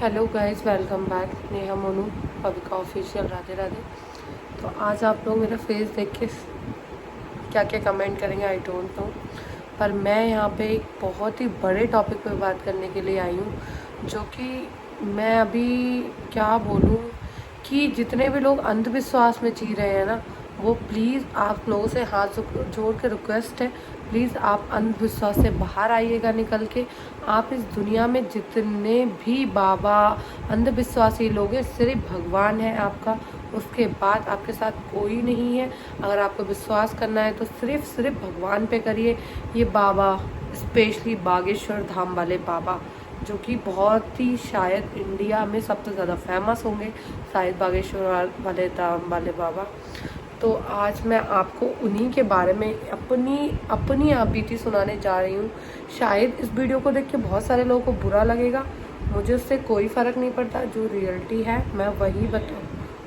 Hello guys, welcome back. Neha Monu Pavika official, Radhe Radhe. तो आज आप लोग मेरा फेस देख के क्या क्या कमेंट करेंगे आई डोंट नो, पर मैं यहाँ पे एक बहुत ही बड़े टॉपिक पे बात करने के लिए आई हूँ, जो कि मैं अभी क्या बोलूँ कि जितने भी लोग अंधविश्वास में जी रहे हैं ना, वो प्लीज़ आप लोगों से हाथ जोड़ के रिक्वेस्ट है, प्लीज़ आप अंधविश्वास से बाहर आइएगा निकल के। आप इस दुनिया में जितने भी बाबा अंधविश्वासी लोग हैं, सिर्फ भगवान है आपका, उसके बाद आपके साथ कोई नहीं है। अगर आपको विश्वास करना है तो सिर्फ भगवान पे करिए। ये बाबा स्पेशली बागेश्वर धाम वाले बाबा, जो कि बहुत ही शायद इंडिया में सबसे ज़्यादा फेमस होंगे, शायद बागेश्वर वाले धाम वाले बाबा। तो आज मैं आपको उन्हीं के बारे में अपनी आप बीती सुनाने जा रही हूँ। शायद इस वीडियो को देख के बहुत सारे लोगों को बुरा लगेगा, मुझे उससे कोई फ़र्क नहीं पड़ता। जो रियलिटी है मैं वही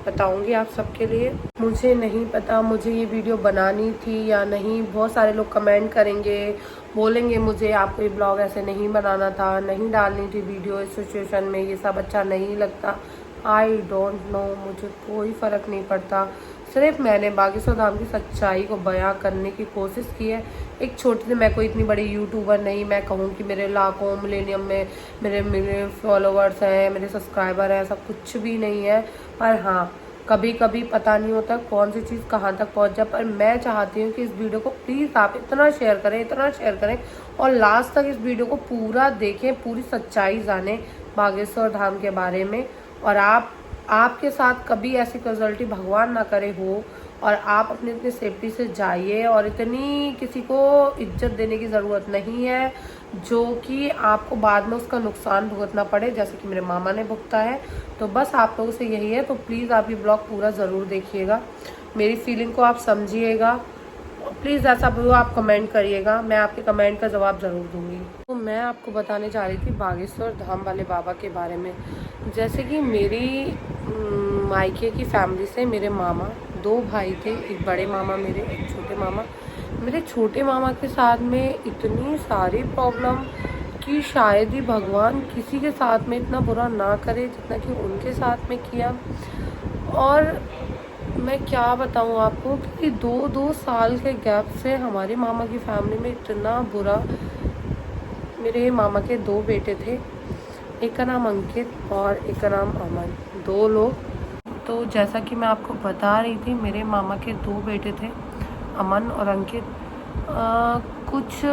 बताऊंगी आप सबके लिए। मुझे नहीं पता मुझे ये वीडियो बनानी थी या नहीं। बहुत सारे लोग कमेंट करेंगे, बोलेंगे मुझे आपको ये ब्लॉग ऐसे नहीं बनाना था, नहीं डालनी थी वीडियो इस सिचुएशन में, ये सब अच्छा नहीं लगता। आई डोंट नो, मुझे कोई फ़र्क नहीं पड़ता। सिर्फ मैंने बागेश्वर धाम की सच्चाई को बयां करने की कोशिश की है। एक छोटी सी, मैं कोई इतनी बड़ी यूट्यूबर नहीं, मैं कहूँ कि मेरे लाखों मिलेनियम में मेरे फॉलोवर्स हैं, मेरे सब्सक्राइबर हैं, सब कुछ भी नहीं है। पर हाँ, कभी कभी पता नहीं होता कौन सी चीज़ कहाँ तक पहुँच जाए। पर मैं चाहती हूँ कि इस वीडियो को प्लीज़ आप इतना शेयर करें और लास्ट तक इस वीडियो को पूरा देखें, पूरी सच्चाई जानें बागेश्वर धाम के बारे में। और आपके साथ कभी ऐसी कैजुअलिटी भगवान ना करे हो, और आप अपनी सेफ्टी से जाइए। और इतनी किसी को इज्जत देने की ज़रूरत नहीं है जो कि आपको बाद में उसका नुकसान भुगतना पड़े, जैसे कि मेरे मामा ने भुगता है। तो बस आप लोगों से यही है, तो प्लीज़ आप ये ब्लॉग पूरा ज़रूर देखिएगा, मेरी फीलिंग को आप समझिएगा। प्लीज़ ऐसा वो आप कमेंट करिएगा, मैं आपके कमेंट का जवाब ज़रूर दूंगी। तो मैं आपको बताने जा रही थी बागेश्वर धाम वाले बाबा के बारे में। जैसे कि मेरी मायके की फैमिली से मेरे मामा, दो भाई थे, एक बड़े मामा मेरे, एक छोटे मामा। मेरे छोटे मामा के साथ में इतनी सारी प्रॉब्लम कि शायद ही भगवान किसी के साथ में इतना बुरा ना करे जितना कि उनके साथ में किया। और मैं क्या बताऊँ आपको कि 2-2 साल के गैप से हमारे मामा की फैमिली में इतना बुरा। मेरे मामा के 2 बेटे थे, एक का नाम अंकित और एक का नाम अमन, 2 लोग। तो जैसा कि मैं आपको बता रही थी, मेरे मामा के 2 बेटे थे, अमन और अंकित। कुछ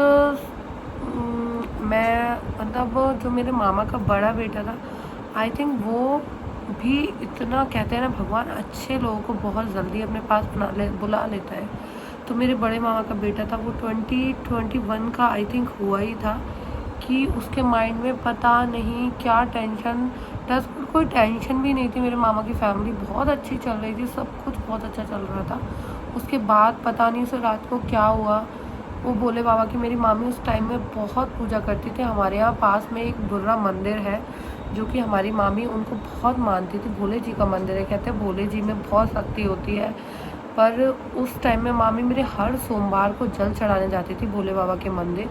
मैं मतलब जो मेरे मामा का बड़ा बेटा था, आई थिंक वो भी इतना, कहते हैं ना भगवान अच्छे लोगों को बहुत जल्दी अपने पास बुला लेता है। तो मेरे बड़े मामा का बेटा था, वो 2021 का आई थिंक हुआ ही था, कि उसके माइंड में पता नहीं क्या टेंशन, प्लस कोई टेंशन भी नहीं थी। मेरे मामा की फैमिली बहुत अच्छी चल रही थी, सब कुछ बहुत अच्छा चल रहा था। उसके बाद पता नहीं उसे रात को क्या हुआ। वो बोले बाबा कि मेरी मामी उस टाइम में बहुत पूजा करती थी। हमारे यहाँ पास में एक बुर्रा मंदिर है, जो कि हमारी मामी उनको बहुत मानती थी। भोले जी का मंदिर है, कहते हैं भोले जी में बहुत शक्ति होती है। पर उस टाइम में मामी मेरे हर सोमवार को जल चढ़ाने जाती थी भोले बाबा के मंदिर।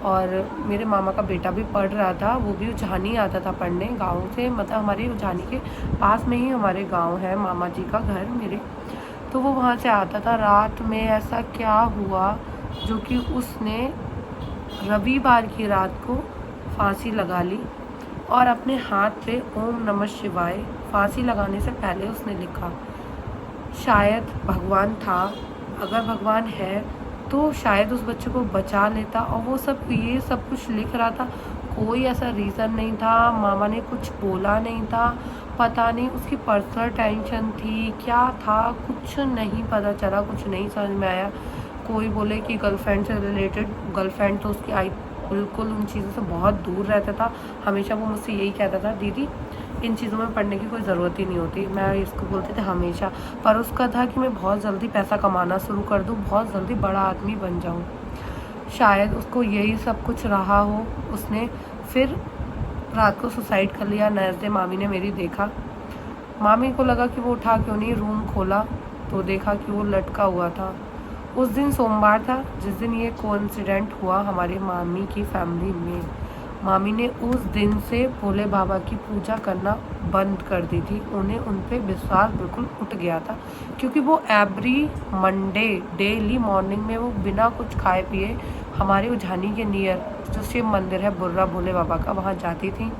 और मेरे मामा का बेटा भी पढ़ रहा था, वो भी उजानी आता था पढ़ने गाँव से, मतलब हमारे उजानी के पास में ही हमारे गाँव है मामा जी का घर मेरे। तो वो वहाँ से आता था। रात में ऐसा क्या हुआ जो कि उसने रविवार की रात को फांसी लगा ली, और अपने हाथ पे ओम नमः शिवाय फांसी लगाने से पहले उसने लिखा। शायद भगवान था, अगर भगवान है तो शायद उस बच्चे को बचा लेता। और वो ये सब कुछ लिख रहा था, कोई ऐसा रीज़न नहीं था, मामा ने कुछ बोला नहीं था। पता नहीं उसकी पर्सनल टेंशन थी, क्या था, कुछ नहीं पता चला, कुछ नहीं समझ में आया। कोई बोले कि गर्लफ्रेंड से रिलेटेड, गर्लफ्रेंड तो उसकी आई बिल्कुल उन चीज़ों से बहुत दूर रहता था। हमेशा वो मुझसे यही कहता था, दीदी इन चीज़ों में पढ़ने की कोई ज़रूरत ही नहीं होती, मैं इसको बोलते थे हमेशा। पर उसका था कि मैं बहुत जल्दी पैसा कमाना शुरू कर दूँ, बहुत जल्दी बड़ा आदमी बन जाऊँ। शायद उसको यही सब कुछ रहा हो। उसने फिर रात को सुसाइड कर लिया। नेक्स्ट डे मामी ने मेरी देखा, मामी को लगा कि वो उठा क्यों नहीं, रूम खोला तो देखा कि वो लटका हुआ था। उस दिन सोमवार था जिस दिन ये कोइंसिडेंट हुआ हमारी मामी की फैमिली में। मामी ने उस दिन से भोले बाबा की पूजा करना बंद कर दी थी। उन्हें उन पे विश्वास बिल्कुल उठ गया था, क्योंकि वो एवरी मंडे डेली मॉर्निंग में वो बिना कुछ खाए पिए हमारे उझानी के नियर जो शिव मंदिर है बुर्रा भोले बाबा का, वहाँ जाती थी,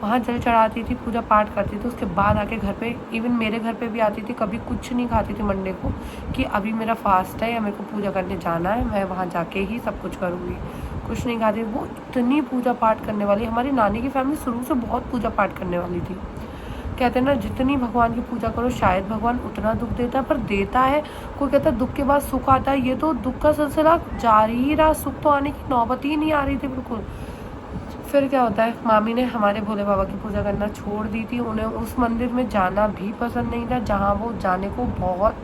वहाँ जल चढ़ाती थी, पूजा पाठ करती थी। उसके बाद आके घर पे, इवन मेरे घर पे भी आती थी। कभी कुछ नहीं खाती थी मंडे को कि अभी मेरा फास्ट है या मेरे को पूजा करने जाना है, मैं वहाँ जाके ही सब कुछ करूँगी, कुछ नहीं खाती। वो इतनी पूजा पाठ करने वाली, हमारी नानी की फैमिली शुरू से बहुत पूजा पाठ करने वाली थी। कहते हैं ना, जितनी भगवान की पूजा करो शायद भगवान उतना दुख देता है, पर देता है। कोई कहता है दुख के बाद सुख आता है, ये तो दुख का सिलसिला जारी ही रहा, सुख तो आने की नौबत ही नहीं आ रही थी बिल्कुल। फिर क्या होता है, मामी ने हमारे भोले बाबा की पूजा करना छोड़ दी थी। उन्हें उस मंदिर में जाना भी पसंद नहीं था, जहाँ वो जाने को बहुत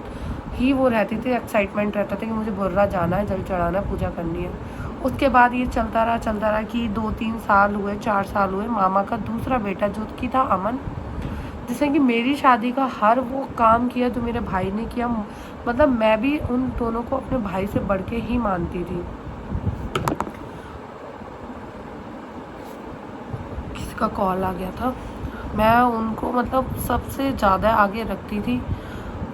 ही वो रहती थी, एक्साइटमेंट रहता था कि मुझे बुर्रा जाना है, जल चढ़ाना है, पूजा करनी है। उसके बाद ये चलता रहा कि 2-3 साल हुए, 4 साल हुए। मामा का दूसरा बेटा जो कि था अमन, जिसने कि मेरी शादी का हर वो काम किया जो मेरे भाई ने किया। मतलब मैं भी उन दोनों को अपने भाई से बढ़ के ही मानती थी। किसी का कॉल आ गया था। मैं उनको मतलब सबसे ज़्यादा आगे रखती थी।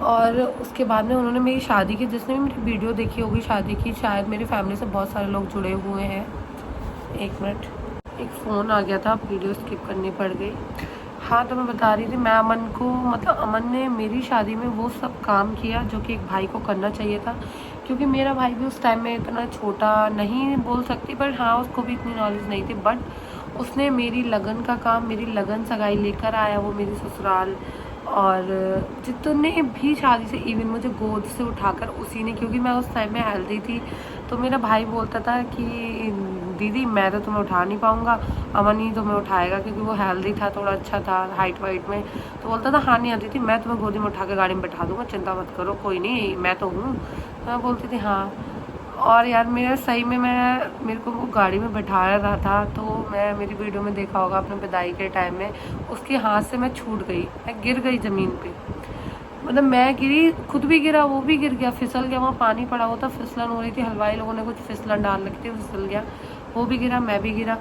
और उसके बाद में उन्होंने मेरी शादी की, जिसने भी मेरी वीडियो देखी होगी शादी की, शायद मेरी फैमिली से बहुत सारे लोग जुड़े हुए हैं। 1 मिनट, एक फ़ोन आ गया था, वीडियो स्किप करनी पड़ गई। हाँ, तो मैं बता रही थी, मैं अमन को, मतलब अमन ने मेरी शादी में वो सब काम किया जो कि एक भाई को करना चाहिए था। क्योंकि मेरा भाई भी उस टाइम में इतना छोटा नहीं बोल सकती, पर हाँ उसको भी इतनी नॉलेज नहीं थी। बट उसने मेरी लगन का काम, मेरी लगन सगाई लेकर आया वो मेरी ससुराल। और जितने भी शादी से, इवन मुझे गोद से उठाकर उसी ने, क्योंकि मैं उस टाइम में हेल्दी थी, तो मेरा भाई बोलता था कि दीदी मैं तो तुम्हें उठा नहीं पाऊँगा, अमन ही तुम्हें उठाएगा, क्योंकि वो हेल्दी था, थोड़ा अच्छा था हाइट वाइट में। तो बोलता था हाँ नहीं आती थी, मैं तुम्हें गोदी में उठा के गाड़ी में बैठा दूँगा, चिंता मत करो, कोई नहीं, मैं तो हूँ। तो मैं बोलती थी हाँ। और यार मेरा सही में, मेरे को वो गाड़ी में बैठाया रहा था, तो मैं, मेरी वीडियो में देखा होगा अपने विदाई के टाइम में, उसके हाथ से मैं छूट गई, मैं गिर गई ज़मीन पे। मतलब मैं गिरी, खुद भी गिरा, वो भी गिर गया, फिसल गया। वहाँ पानी पड़ा हुआ था, फिसलन हो रही थी, हलवाई लोगों ने कुछ फिसलन डाल रखी थी, फिसल गया, वो भी गिरा, मैं भी गिरा।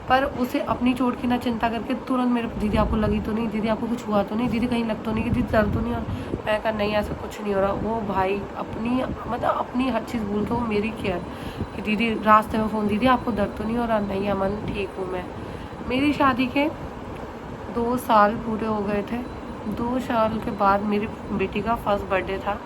पर उसे अपनी चोट की ना चिंता करके तुरंत मेरे, दीदी आपको लगी तो नहीं, दीदी आपको कुछ हुआ तो नहीं, दीदी कहीं लग तो नहीं, दीदी दर्द तो नहीं हो। मैं कहा नहीं ऐसा कुछ नहीं हो रहा। वो भाई अपनी, मतलब अपनी हर चीज़ भूल के वो मेरी केयर, कि दीदी रास्ते में फ़ोन, दीदी आपको दर्द तो नहीं हो रहा, नहीं अमन ठीक हूँ मैं। मेरी शादी के 2 साल पूरे हो गए थे। 2 साल के बाद मेरी बेटी का फर्स्ट बर्थडे था।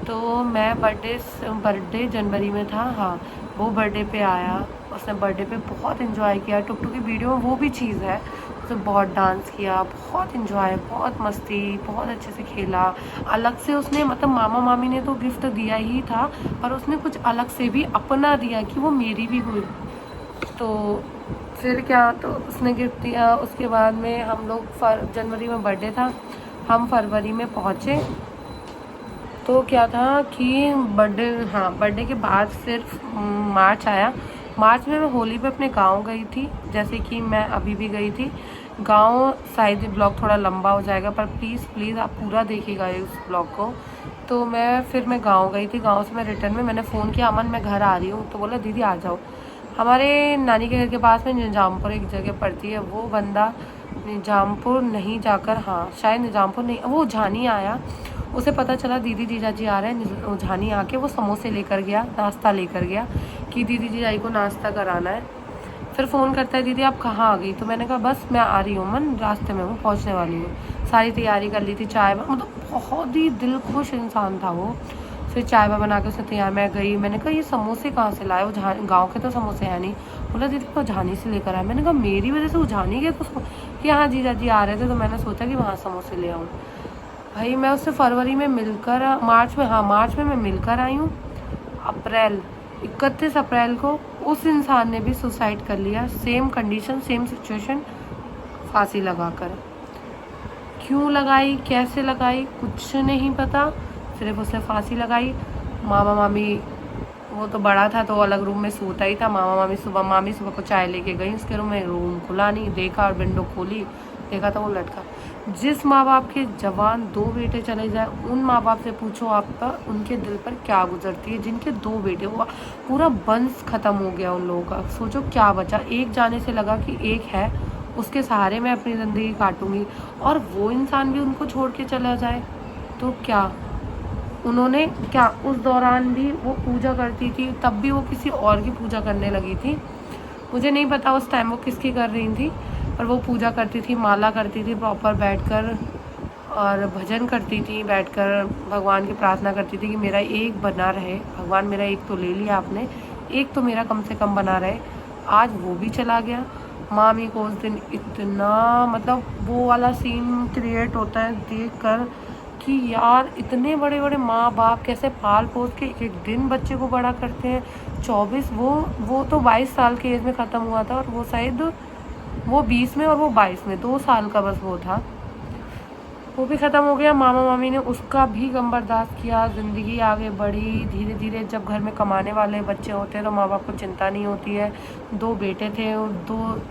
तो मैं बर्थडे जनवरी में था, हाँ वो बर्थडे पे आया। उसने बर्थडे पे बहुत इन्जॉय किया। टुकटुक की वीडियो में वो भी चीज़ है, उसने बहुत डांस किया, बहुत इन्जॉय, बहुत मस्ती, बहुत अच्छे से खेला। अलग से उसने, मतलब मामा मामी ने तो गिफ्ट दिया ही था, पर उसने कुछ अलग से भी अपना दिया कि वो मेरी भी हुई। तो फिर क्या, तो उसने गिफ्ट दिया। उसके बाद में हम लोग जनवरी में बर्थडे था, हम फरवरी में पहुँचे। तो क्या था कि बर्थडे, हाँ बर्थडे के बाद सिर्फ मार्च आया। मार्च में मैं होली पे अपने गांव गई थी, जैसे कि मैं अभी भी गई थी गांव। शायद ब्लॉग थोड़ा लंबा हो जाएगा, पर प्लीज़ आप पूरा देखिएगा इस ब्लॉग को। तो मैं गांव गई थी। गांव से मैं रिटर्न में मैंने फ़ोन किया, अमन मैं घर आ रही हूँ, तो बोला दीदी आ जाओ। हमारे नानी के घर के पास में निजामपुर एक जगह पड़ती है, वो बंदा निजामपुर नहीं जाकर, हाँ शायद निजामपुर नहीं, वो उझानी आया। उसे पता चला दीदी जीजाजी आ रहे हैं, उझानी आके वो समोसे लेकर गया, नाश्ता लेकर गया कि दीदी जीजाजी को नाश्ता कराना है। फिर फ़ोन करता है, दीदी आप कहाँ आ गई? तो मैंने कहा बस मैं आ रही हूँ मन, रास्ते में हूँ, पहुँचने वाली हूँ। सारी तैयारी कर ली थी, चाय, मतलब बहुत ही दिल खुश इंसान था वो। फिर चाय बना के उसने तैयार, मैं गई, मैंने कहा ये समोसे कहाँ से लाए? गाँव के तो समोसे हैं नहीं। बोला दीदी को उझानी से लेकर आए। मैंने कहा मेरी वजह से उझानी गए तो कि हाँ जीजाजी आ रहे थे, तो मैंने सोचा कि वहाँ समोसे ले आऊँ। भाई मैं उससे फरवरी में मिलकर, मार्च में मैं मिलकर आई हूँ। 31 अप्रैल को उस इंसान ने भी सुसाइड कर लिया, सेम कंडीशन, सेम सिचुएशन, फांसी लगाकर। क्यों लगाई, कैसे लगाई, कुछ नहीं पता, सिर्फ उसने फांसी लगाई। मामा मामी, वो तो बड़ा था तो अलग रूम में सोता ही था। मामी सुबह को चाय लेके गई उसके रूम में, रूम खुला नहीं, देखा और विंडो खोली देखा था वो लटका। जिस माँ बाप के जवान 2 बेटे चले जाए, उन माँ बाप से पूछो आप पर उनके दिल पर क्या गुजरती है। जिनके 2 बेटे, वो पूरा वंश खत्म हो गया उन लोगों का। सोचो क्या बचा। एक जाने से लगा कि एक है, उसके सहारे मैं अपनी ज़िंदगी काटूंगी, और वो इंसान भी उनको छोड़ के चला जाए तो क्या। उन्होंने क्या उस दौरान भी वो पूजा करती थी, तब भी वो किसी और की पूजा करने लगी थी। मुझे नहीं पता उस टाइम वो किसकी कर रही थी, पर वो पूजा करती थी, माला करती थी प्रॉपर बैठकर, और भजन करती थी बैठकर, भगवान की प्रार्थना करती थी कि मेरा एक बना रहे। भगवान मेरा एक तो ले लिया आपने, एक तो मेरा कम से कम बना रहे। आज वो भी चला गया। मामी को उस दिन इतना, मतलब वो वाला सीन क्रिएट होता है देख कर कि यार इतने बड़े बड़े माँ बाप कैसे पाल पोस के एक दिन बच्चे को बड़ा करते हैं। 24, वो तो 22 साल के एज में ख़त्म हुआ था, और वो शायद वो 20 में और वो 22 में, 2 साल का बस वो था। वो भी ख़त्म हो गया। मामा मामी ने उसका भी गम बर्दाश्त किया। ज़िंदगी आगे बढ़ी धीरे धीरे। जब घर में कमाने वाले बच्चे होते हैं तो माँ बाप को चिंता नहीं होती है। 2 बेटे थे,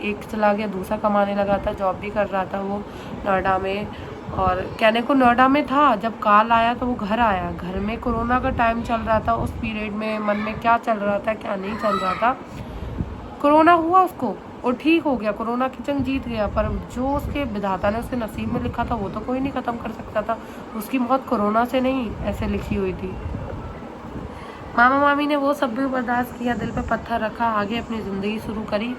एक चला गया, दूसरा कमाने लगा था, जॉब भी कर रहा था वो नोएडा में। और कहने को नोएडा में था, जब काल आया तो वो घर आया। घर में कोरोना का टाइम चल रहा था। उस पीरियड में मन में क्या चल रहा था क्या नहीं चल रहा था। कोरोना हुआ उसको और ठीक हो गया, कोरोना की जंग जीत गया। पर जो उसके विधाता ने उसके नसीब में लिखा था वो तो कोई नहीं ख़त्म कर सकता था। उसकी मौत कोरोना से नहीं ऐसे लिखी हुई थी। मामा मामी ने वो सब भी बर्दाश्त किया, दिल पे पत्थर रखा, आगे अपनी ज़िंदगी शुरू करी।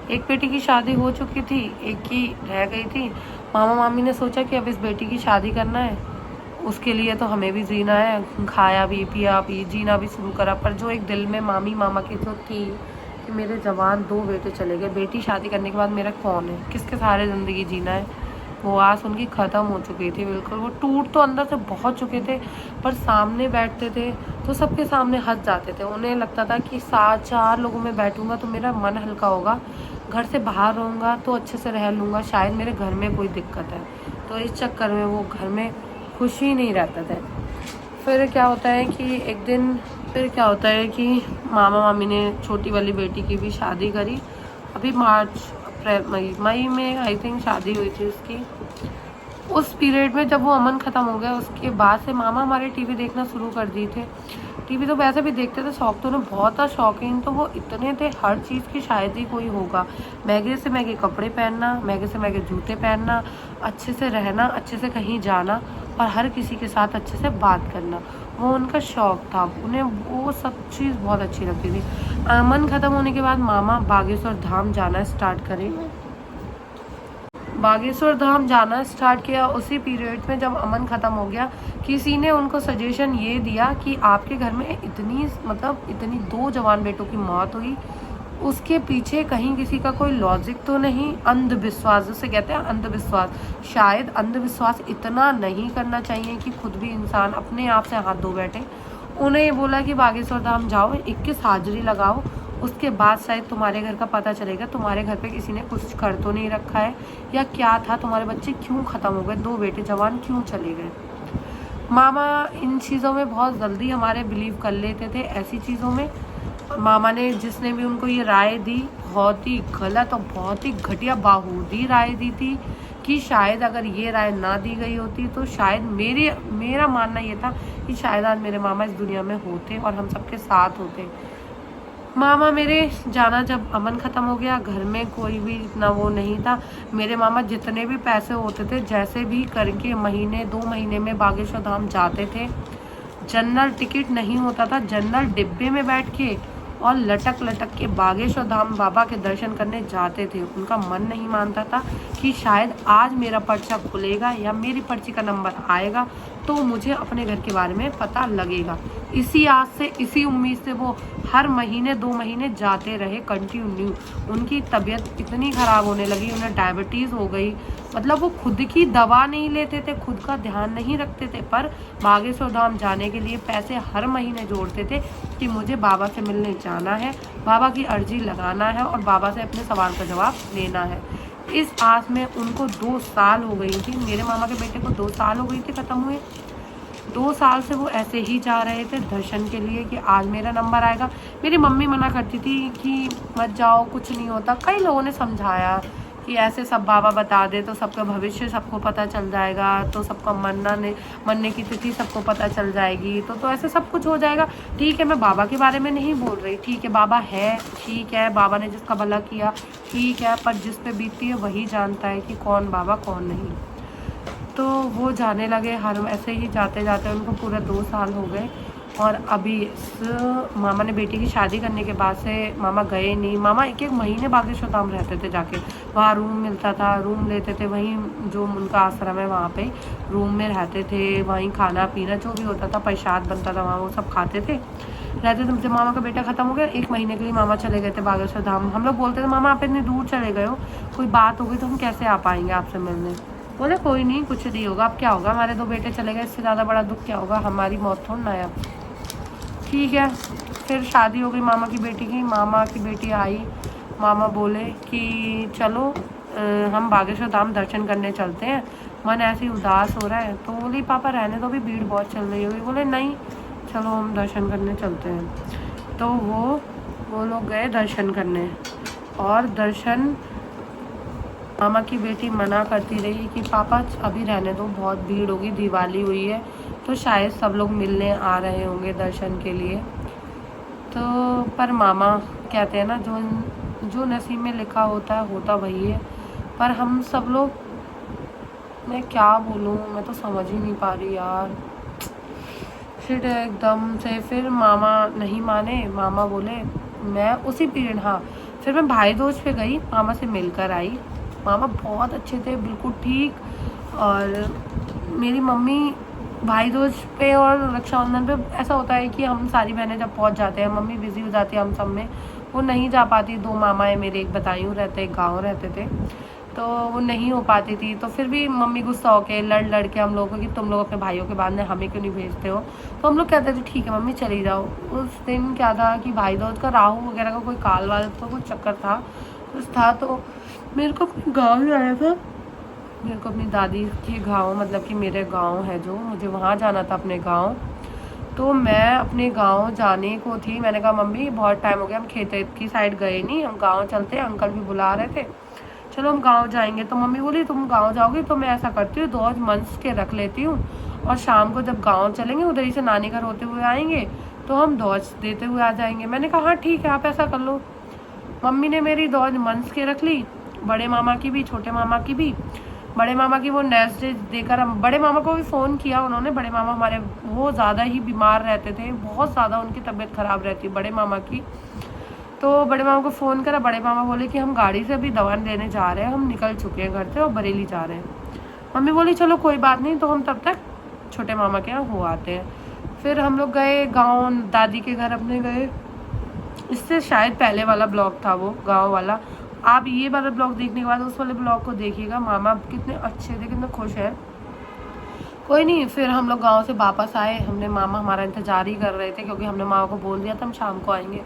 एक बेटी की शादी हो चुकी थी, एक की रह गई थी। मामा मामी ने सोचा कि अब इस बेटी की शादी करना है, उसके लिए तो हमें भी जीना है। खाया भी, पिया भी, जीना भी शुरू करा। पर जो एक दिल में मामी मामा की जो थी कि मेरे जवान 2 बेटे चले गए, बेटी शादी करने के बाद मेरा कौन है, किसके सहारे ज़िंदगी जीना है, वो आस उनकी ख़त्म हो चुकी थी बिल्कुल। वो टूट तो अंदर से बहुत चुके थे, पर सामने बैठते थे तो सबके सामने हंस जाते थे। उन्हें लगता था कि 4 लोगों में बैठूंगा तो मेरा मन हल्का होगा, घर से बाहर रहूँगा तो अच्छे से रह लूँगा, शायद मेरे घर में कोई दिक्कत है। तो इस चक्कर में वो घर में खुशी नहीं रहते थे। फिर क्या होता है कि मामा मामी ने छोटी वाली बेटी की भी शादी करी। अभी मार्च अप्रैल मई में आई थिंक शादी हुई थी उसकी। उस पीरियड में जब वो अमन ख़त्म हो गया, उसके बाद से मामा हमारे टीवी देखना शुरू कर दिए थे। टीवी तो वैसे भी देखते थे, शौक तो उन्हें बहुत था। शौकीन तो वो इतने थे हर चीज़ की, शायद ही कोई होगा। महंगे से महंगे कपड़े पहनना, महंगे से महंगे जूते पहनना, अच्छे से रहना, अच्छे से कहीं जाना, और हर किसी के साथ अच्छे से बात करना, वो उनका शौक़ था। उन्हें वो सब चीज़ बहुत अच्छी लगती थी। अमन ख़त्म होने के बाद मामा बागेश्वर धाम जाना स्टार्ट करें। बागेश्वर धाम जाना स्टार्ट किया उसी पीरियड में जब अमन ख़त्म हो गया। किसी ने उनको सजेशन ये दिया कि आपके घर में इतनी 2 जवान बेटों की मौत हुई, उसके पीछे कहीं किसी का कोई लॉजिक तो नहीं। अंधविश्वास जिसे कहते हैं, अंधविश्वास, शायद अंधविश्वास इतना नहीं करना चाहिए कि खुद भी इंसान अपने आप से हाथ धो बैठे। उन्हें ये बोला कि बागेश्वर धाम जाओ, 21 हाजिरी लगाओ, उसके बाद शायद तुम्हारे घर का पता चलेगा, तुम्हारे घर पे किसी ने कुछ कर तो नहीं रखा है, या क्या था, तुम्हारे बच्चे क्यों ख़त्म हो गए, 2 बेटे जवान क्यों चले गए। मामा इन चीज़ों में बहुत जल्दी हमारे बिलीव कर लेते थे, ऐसी चीज़ों में। मामा ने जिसने भी उनको ये राय दी, बहुत ही गलत और बहुत ही घटिया बाहूदी राय दी थी कि शायद अगर ये राय ना दी गई होती तो शायद मेरा मानना ये था कि शायद आज मेरे मामा इस दुनिया में होते और हम सबके साथ होते। मामा मेरे जाना जब अमन ख़त्म हो गया, घर में कोई भी इतना वो नहीं था। मेरे मामा जितने भी पैसे होते थे जैसे भी करके महीने 2 महीने में बागेश्वर धाम जाते थे। जनरल टिकट नहीं होता था, जनरल डिब्बे में बैठ के और लटक लटक के बागेश्वर धाम बाबा के दर्शन करने जाते थे। उनका मन नहीं मानता था कि शायद आज मेरा पर्चा खुलेगा या मेरी पर्ची का नंबर आएगा तो मुझे अपने घर के बारे में पता लगेगा। इसी आस से, इसी उम्मीद से वो हर महीने 2 महीने जाते रहे कंटिन्यू। उनकी तबीयत इतनी ख़राब होने लगी, उन्हें डायबिटीज़ हो गई, मतलब वो खुद की दवा नहीं लेते थे, खुद का ध्यान नहीं रखते थे, पर बागेश्वर धाम जाने के लिए पैसे हर महीने जोड़ते थे कि मुझे बाबा से मिलने जाना है, बाबा की अर्जी लगाना है और बाबा से अपने सवाल का जवाब लेना है। इस आस में उनको 2 साल हो गई थी। मेरे मामा के बेटे को 2 साल हो गई थी ख़त्म हुए। 2 साल से वो ऐसे ही जा रहे थे दर्शन के लिए कि आज मेरा नंबर आएगा। मेरी मम्मी मना करती थी कि मत जाओ, कुछ नहीं होता। कई लोगों ने समझाया कि ऐसे सब बाबा बता दे तो सबका भविष्य सबको पता चल जाएगा, तो सबका मरने की तिथि सबको पता चल जाएगी, तो ऐसे सब कुछ हो जाएगा। ठीक है, मैं बाबा के बारे में नहीं बोल रही, ठीक है बाबा है, ठीक है बाबा ने जिसका भला किया ठीक है, पर जिस पे बीतती है वही जानता है कि कौन बाबा कौन नहीं। तो वो जाने लगे, हर ऐसे ही जाते जाते उनको पूरे 2 साल हो गए। और अभी इस मामा ने बेटी की शादी करने के बाद से मामा गए नहीं। मामा एक एक महीने बागेश्वर धाम रहते थे जाके, वहाँ रूम मिलता था, रूम लेते थे, वहीं जो उनका आश्रम है वहाँ पे रूम में रहते थे, वहीं खाना पीना जो भी होता था, प्रसाद बनता था वहाँ, वो सब खाते थे, रहते थे। जब मामा का बेटा ख़त्म हो गया, 1 महीने के लिए मामा चले गए थे बागेश्वर धाम। हम लोग बोलते थे मामा आप इतनी दूर चले गए हो, कोई बात होगी तो हम कैसे आ पाएंगे आपसे मिलने। बोले कोई नहीं, कुछ नहीं होगा, अब क्या होगा, हमारे 2 बेटे चले गए, इससे ज़्यादा बड़ा दुख क्या होगा, हमारी मौत थोड़ी ना है अब। ठीक है, फिर शादी हो गई मामा की बेटी की, मामा की बेटी आई, मामा बोले कि चलो हम बागेश्वर धाम दर्शन करने चलते हैं, मन ऐसे ही उदास हो रहा है। तो बोली पापा रहने दो, भी भीड़ बहुत चल रही होगी। बोले नहीं चलो हम दर्शन करने चलते हैं। तो वो लोग गए दर्शन करने, और दर्शन मामा की बेटी मना करती रही कि पापा अभी रहने दो, बहुत भीड़ होगी, दिवाली हुई है तो शायद सब लोग मिलने आ रहे होंगे दर्शन के लिए। तो पर मामा कहते हैं ना, जो नसीब में लिखा होता है होता वही है। पर हम सब लोग, मैं क्या बोलूँ, मैं तो समझ ही नहीं पा रही यार। फिर एकदम से फिर मामा नहीं माने, मामा बोले मैं उसी पीरियड, हाँ फिर मैं भाई दूज पे गई, मामा से मिलकर आई। मामा बहुत अच्छे थे, बिल्कुल ठीक। और मेरी मम्मी भाई दूज पे और रक्षाबंधन पे ऐसा होता है कि हम सारी बहनें जब पहुंच जाते हैं, मम्मी बिज़ी हो जाती है हम सब में, वो नहीं जा पाती। 2 मामा है मेरे, एक बदायूं रहते, एक गाँव रहते थे, तो वो नहीं हो पाती थी। तो फिर भी मम्मी गुस्सा होके लड़ के हम लोगों को कि तुम लोग अपने भाइयों के बाद में हमें क्यों नहीं भेजते हो। तो हम लोग कहते थे ठीक है मम्मी चली जाओ। उस दिन क्या था कि भाई दूज का राहु वगैरह का कोई काल वाल का कुछ चक्कर था, कुछ था। तो मेरे को अपने गाँव ही आया था, मेरे को अपनी दादी के गाँव, मतलब कि मेरे गाँव है जो, मुझे वहाँ जाना था अपने गाँव। तो मैं अपने गांव जाने को थी, मैंने कहा मम्मी बहुत टाइम हो गया, हम खेत की साइड गए नहीं, हम गांव चलते हैं, अंकल भी बुला रहे थे, चलो हम गांव जाएंगे। तो मम्मी बोली तुम गांव जाओगी तो मैं ऐसा करती हूँ 2 मंथ्स के रख लेती हूँ, और शाम को जब गांव चलेंगे उधर ही से नानी घर होते हुए आएंगे तो हम 2 देते हुए आ जाएंगे। मैंने कहा हाँ ठीक है आप ऐसा कर लो। मम्मी ने मेरी 2 मंथ्स के रख ली, बड़े मामा की भी छोटे मामा की भी। बड़े मामा की वो नेक्स्ट डे देकर, हम बड़े मामा को भी फ़ोन किया उन्होंने। बड़े मामा हमारे वो ज़्यादा ही बीमार रहते थे, बहुत ज़्यादा उनकी तबीयत ख़राब रहती बड़े मामा की। तो बड़े मामा को फ़ोन करा, बड़े मामा बोले कि हम गाड़ी से अभी दवा लेने जा रहे हैं, हम निकल चुके हैं घर से और बरेली जा रहे हैं। मम्मी बोली चलो कोई बात नहीं, तो हम तब तक छोटे मामा के यहाँ हो आते हैं। फिर हम लोग गए गाँव, दादी के घर अपने गए। इससे शायद पहले वाला ब्लॉग था वो गाँव वाला, आप ये वाला ब्लॉग देखने के बाद उस वाले ब्लॉग को देखिएगा। मामा कितने अच्छे थे, कितने खुश हैं। कोई नहीं, फिर हम लोग गांव से वापस आए, हमने मामा हमारा इंतज़ार ही कर रहे थे क्योंकि हमने मामा को बोल दिया था हम शाम को आएंगे।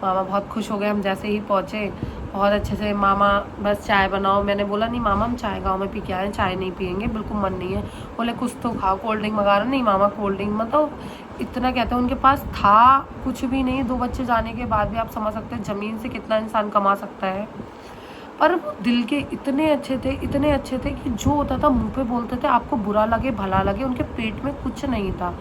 मामा बहुत खुश हो गए हम जैसे ही पहुँचे, बहुत अच्छे से। मामा बस चाय बनाओ, मैंने बोला नहीं मामा हम चाय गाँव में पी के आए हैं, चाय नहीं पियेंगे, बिल्कुल मन नहीं है। बोले कुछ तो खाओ, कोल्ड ड्रिंक मंगा रहा। नहीं मामा कोल्ड ड्रिंक मतलब इतना कहते हैं उनके पास था कुछ भी नहीं। 2 बच्चे जाने के बाद भी आप समझ सकते हैं ज़मीन से कितना इंसान कमा सकता है। पर वो दिल के इतने अच्छे थे, इतने अच्छे थे कि जो होता था मुंह पे बोलते थे, आपको बुरा लगे भला लगे, उनके पेट में कुछ नहीं था।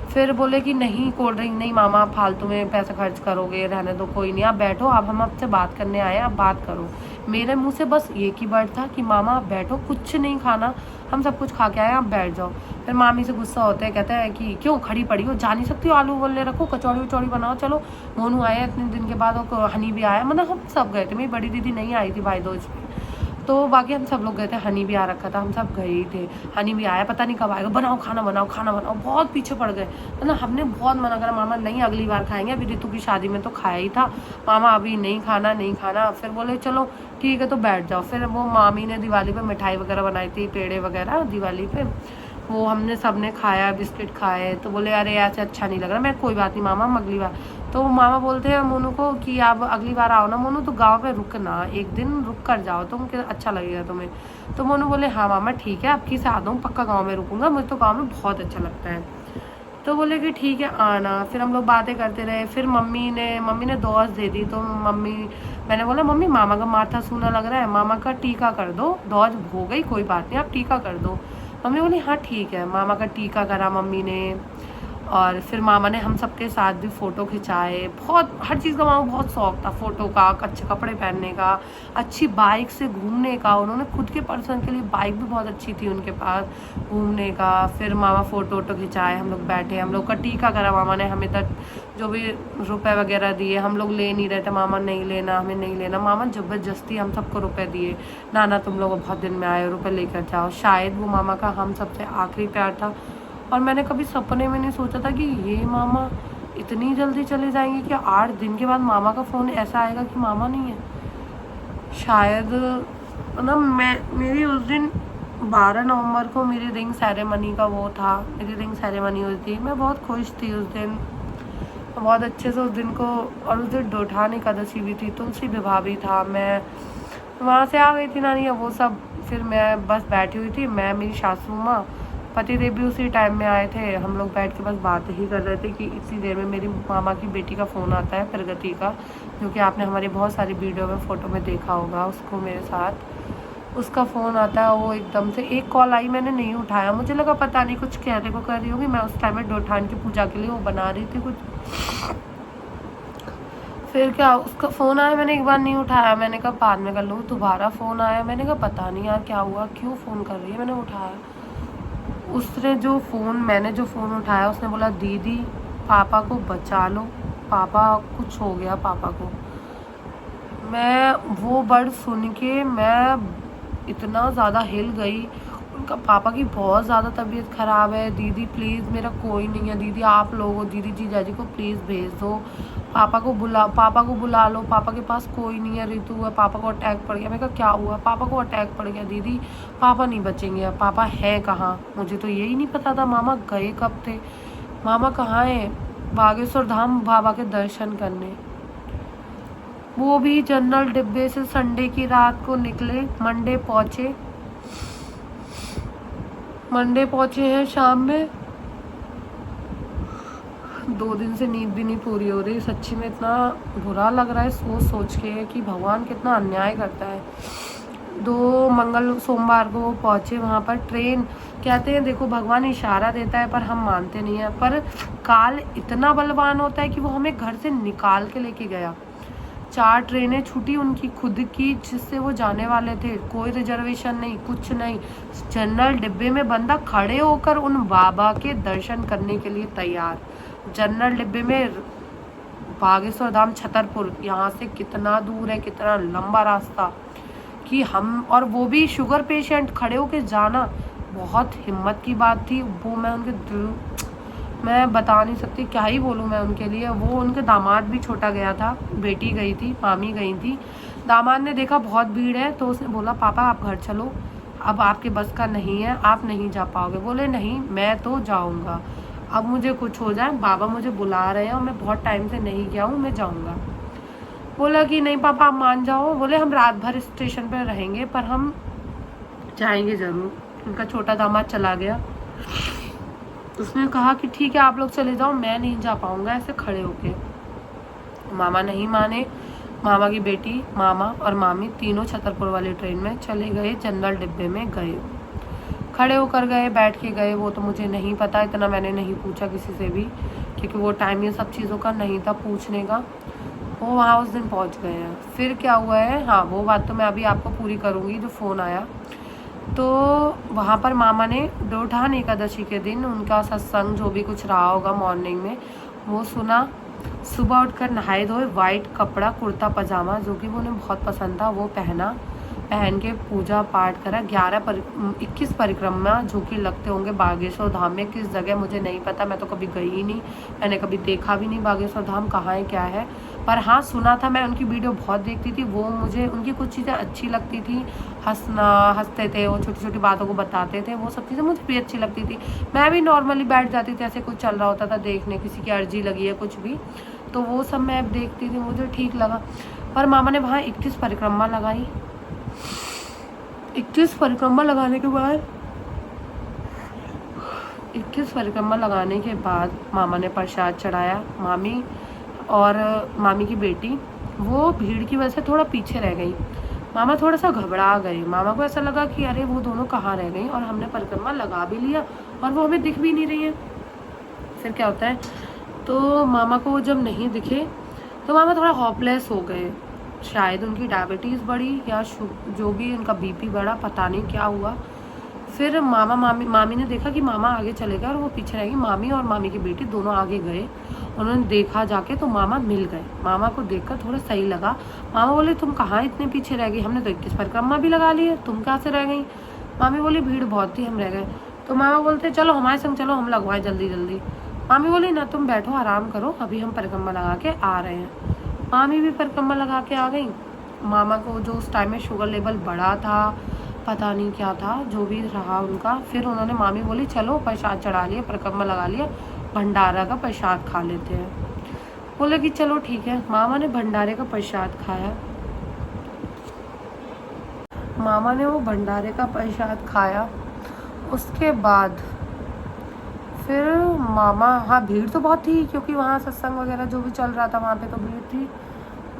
फिर बोले कि नहीं कोल्ड ड्रिंक नहीं मामा, आप फालतू में पैसे खर्च करोगे, रहने दो, कोई नहीं आप बैठो, आप हम आपसे बात करने आए, आप बात करो। मेरे मुंह से बस एक ही वर्ड था कि मामा आप बैठो, कुछ नहीं खाना, हम सब कुछ खा के आए, आप बैठ जाओ। फिर मामी से गुस्सा होते हैं, कहते हैं कि क्यों खड़ी पड़ी हो, जा नहीं सकती हो, आलू उबलने रखो, कचौड़ी वचौड़ी बनाओ। चलो मोनू आया इतने दिन के बाद, और हनी भी आया, मतलब हम सब गए थे। मेरी बड़ी दीदी नहीं आई थी भाई दूज पे, तो बाकी हम सब लोग गए थे। हनी भी आ रखा था, हम सब गए ही थे। हनी भी आया, पता नहीं कब आएगा, बनाओ खाना बनाओ खाना बनाओ। बहुत पीछे पड़ गए, मतलब हमने बहुत मना करा, मामा नहीं अगली बार खाएंगे, अभी रितु की शादी में तो खाया ही था, मामा अभी नहीं खाना नहीं खाना। फिर बोले चलो ठीक है तो बैठ जाओ। फिर वो मामी ने दिवाली पे मिठाई वगैरह बनाई थी, पेड़े वगैरह दिवाली पे, वो हमने सब ने खाया, बिस्किट खाए। तो बोले अरे ऐसे अच्छा नहीं लग रहा। मैं कोई बात नहीं मामा हम अगली बार। तो मामा बोलते हैं मोनू को कि आप अगली बार आओ ना मोनू, तो गांव पे रुकना, एक दिन रुक कर जाओ, तुम अच्छा लगेगा तुम्हें। तो मोनू बोले हाँ मामा ठीक है, आपकी साथ हूँ, पक्का गांव में रुकूंगा, मुझे तो गांव में बहुत अच्छा लगता है। तो बोले कि ठीक है आना। फिर हम लोग बातें करते रहे। फिर मम्मी ने दोस्त दे दी। तो मैंने बोला मम्मी मामा का माथा सूना लग रहा है, मामा का टीका कर दो, दौज हो गई कोई बात नहीं, आप टीका कर दो। मम्मी बोली हाँ ठीक है। मामा का टीका करा मम्मी ने, और फिर मामा ने हम सबके साथ भी फ़ोटो खिंचाए। बहुत हर चीज़ का मामा बहुत शौक था, फ़ोटो का, अच्छे कपड़े पहनने का, अच्छी बाइक से घूमने का। उन्होंने खुद के पर्सन के लिए बाइक भी बहुत अच्छी थी उनके पास, घूमने का। फिर मामा फ़ोटो खिंचाए, हम लोग बैठे, हम लोग का टीका करा। मामा ने हमें तक जो भी रुपए वगैरह दिए, हम लोग ले नहीं रहे थे, मामा नहीं लेना, हमें नहीं लेना। मामा ज़बरदस्ती हम सबको रुपए दिए, ना तुम लोग बहुत दिन में आए, रुपए लेकर जाओ। शायद वो मामा का हम सबसे आखिरी प्यार था। और मैंने कभी सपने में नहीं सोचा था कि ये मामा इतनी जल्दी चले जाएंगे, कि 8 दिन के बाद मामा का फ़ोन ऐसा आएगा कि मामा नहीं है। शायद ना मेरी उस दिन 12 नवंबर को मेरी रिंग सेरेमनी का वो था, मेरी रिंग सेरेमनी हुई थी। मैं बहुत खुश थी उस दिन, बहुत अच्छे से उस दिन को। और उस दिन डोठान एकादशी भी थी, तुलसी विवाह भी था। मैं वहाँ से आ गई थी नानी, वो सब। फिर मैं बस बैठी हुई थी, मैं, मेरी सासू माँ, पतिदेव भी उसी टाइम में आए थे। हम लोग बैठ के बस बात ही कर रहे थे कि इसी देर में मेरी मामा की बेटी का फ़ोन आता है, प्रगति का, जो कि आपने हमारी बहुत सारी वीडियो में फ़ोटो में देखा होगा उसको मेरे साथ। उसका फ़ोन आता है, वो एकदम से एक कॉल आई, मैंने नहीं उठाया। मुझे लगा पता नहीं कुछ कहने को कर रही होगी। मैं उस टाइम में डोठान की पूजा के लिए वो बना रही थी कुछ। फिर क्या, उसका फ़ोन आया, मैंने एक बार नहीं उठाया, मैंने कहा बाद में कर लूँ। दोबारा फ़ोन आया, मैंने कहा पता नहीं यार क्या हुआ, क्यों फ़ोन कर रही है। मैंने उठाया, मैंने जो फ़ोन उठाया, उसने बोला दीदी पापा को बचा लो, पापा कुछ हो गया पापा को। मैं वो वर्ड सुन के मैं इतना ज़्यादा हिल गई। उनका पापा की बहुत ज़्यादा तबीयत ख़राब है, दीदी प्लीज़ मेरा कोई नहीं है, दीदी आप लोग हो, दीदी जीजाजी को प्लीज़ भेज दो, पापा को बुला लो, पापा के पास कोई नहीं है, ऋतु है, पापा को अटैक पड़ गया। मैं कहा क्या हुआ, पापा को अटैक पड़ गया दीदी, पापा नहीं बचेंगे, पापा है कहाँ। मुझे तो यही नहीं पता था मामा गए कब थे। मामा कहाँ हैं, बागेश्वर धाम बाबा के दर्शन करने, वो भी जनरल डिब्बे से। संडे की रात को निकले, मंडे पहुँचे हैं शाम में। 2 दिन से नींद भी नहीं पूरी हो रही, सच्ची में इतना बुरा लग रहा है सोच के कि भगवान कितना अन्याय करता है। 2 सोमवार को पहुँचे वहाँ पर। ट्रेन कहते हैं, देखो भगवान इशारा देता है पर हम मानते नहीं हैं, पर काल इतना बलवान होता है कि वो हमें घर से निकाल के लेके गया। 4 ट्रेनें छूटी उनकी खुद की, जिससे वो जाने वाले थे, कोई रिजर्वेशन नहीं, कुछ नहीं। जनरल डिब्बे में बंदा खड़े होकर उन बाबा के दर्शन करने के लिए तैयार। जनरल डिब्बे में बागेश्वर धाम छतरपुर, यहाँ से कितना दूर है, कितना लंबा रास्ता, कि हम, और वो भी शुगर पेशेंट, खड़े होके जाना बहुत हिम्मत की बात थी। वो मैं बता नहीं सकती, क्या ही बोलूँ मैं उनके लिए। वो उनके दामाद भी छोटा गया था, बेटी गई थी, मामी गई थी। दामाद ने देखा बहुत भीड़ है, तो उसने बोला पापा आप घर चलो, अब आपके बस का नहीं है, आप नहीं जा पाओगे। बोले नहीं मैं तो जाऊँगा, अब मुझे कुछ हो जाए, बाबा मुझे बुला रहे हैं और मैं बहुत टाइम से नहीं गया हूँ, मैं जाऊँगा। बोला कि नहीं पापा आप मान जाओ। बोले हम रात भर स्टेशन पर रहेंगे पर हम जाएंगे ज़रूर। उनका छोटा दामाद चला गया, उसने कहा कि ठीक है आप लोग चले जाओ, मैं नहीं जा पाऊँगा, ऐसे खड़े होके। मामा नहीं माने, मामा की बेटी, मामा और मामी तीनों छतरपुर वाली ट्रेन में चले गए, जनरल डिब्बे में गए, खड़े होकर गए, बैठ के गए। वो तो मुझे नहीं पता, इतना मैंने नहीं पूछा किसी से भी, क्योंकि वो टाइम ये सब चीज़ों का नहीं था पूछने का। वो वहाँ उस दिन पहुँच गए हैं। फिर क्या हुआ है, हाँ वो बात तो मैं अभी आपको पूरी करूँगी। जो फ़ोन आया तो वहाँ पर मामा ने डोठान एकादशी के दिन उनका सत्संग जो भी कुछ रहा होगा मॉर्निंग में, वो सुना। सुबह उठकर नहाए धोए, वाइट कपड़ा कुर्ता पजामा जो कि वो उन्हें बहुत पसंद था वो पहन के पूजा पाठ करा। 21 परिक्रमा जो कि लगते होंगे बागेश्वर धाम में, किस जगह मुझे नहीं पता, मैं तो कभी गई ही नहीं, मैंने कभी देखा भी नहीं बागेश्वर धाम कहाँ है क्या है। पर हाँ सुना था, मैं उनकी वीडियो बहुत देखती थी, वो मुझे उनकी कुछ चीज़ें अच्छी लगती थी, हंसते थे वो, छोटी छोटी बातों को बताते थे, वो सब चीज़ें मुझे भी अच्छी लगती थी। मैं भी नॉर्मली बैठ जाती थी, ऐसे कुछ चल रहा होता था देखने, किसी की अर्जी लगी है कुछ भी, तो वो सब मैं देखती थी, मुझे ठीक लगा। पर मामा ने वहाँ 21 परिक्रमा लगाई। 21 परिक्रमा लगाने के बाद 21 परिक्रमा लगाने के बाद मामा ने प्रसाद चढ़ाया। मामी और मामी की बेटी वो भीड़ की वजह से थोड़ा पीछे रह गई। मामा थोड़ा सा घबरा गए। मामा को ऐसा लगा कि अरे वो दोनों कहाँ रह गई और हमने परिक्रमा लगा भी लिया और वो हमें दिख भी नहीं रही है। फिर क्या होता है, तो मामा को जब नहीं दिखे तो मामा थोड़ा होपलेस हो गए। शायद उनकी डायबिटीज़ बढ़ी या जो भी उनका बीपी बढ़ा, पता नहीं क्या हुआ। फिर मामी ने देखा कि मामा आगे चले गए और वो पीछे रह गई। मामी और मामी की बेटी दोनों आगे गए। उन्होंने देखा जाके तो मामा मिल गए। मामा को देखकर थोड़ा सही लगा। मामा बोले तुम कहाँ इतने पीछे रह गई, हमने तो 21 परिक्रमा भी लगा ली है, तुम कहाँ से रह गई। मामी बोली भीड़ बहुत थी, हम रह गए। तो मामा बोलते चलो हमारे संग चलो, हम लगवाएं जल्दी जल्दी। मामी बोली ना तुम बैठो आराम करो, अभी हम परिक्रमा लगा के आ रहे हैं। मामी भी परिक्रमा लगा के आ गई। मामा को जो उस टाइम में शुगर लेवल बढ़ा था, पता नहीं क्या था, जो भी रहा उनका। फिर उन्होंने मामी बोली चलो प्रसाद चढ़ा लिया, परिक्रमा लगा लिया, भंडारा का प्रसाद खा लेते हैं। बोले कि चलो ठीक है। मामा ने भंडारे का प्रसाद खाया। मामा ने वो भंडारे का प्रसाद खाया। उसके बाद फिर मामा, हाँ भीड़ तो बहुत थी क्योंकि वहाँ सत्संग वगैरह जो भी चल रहा था वहाँ पे तो भीड़ थी।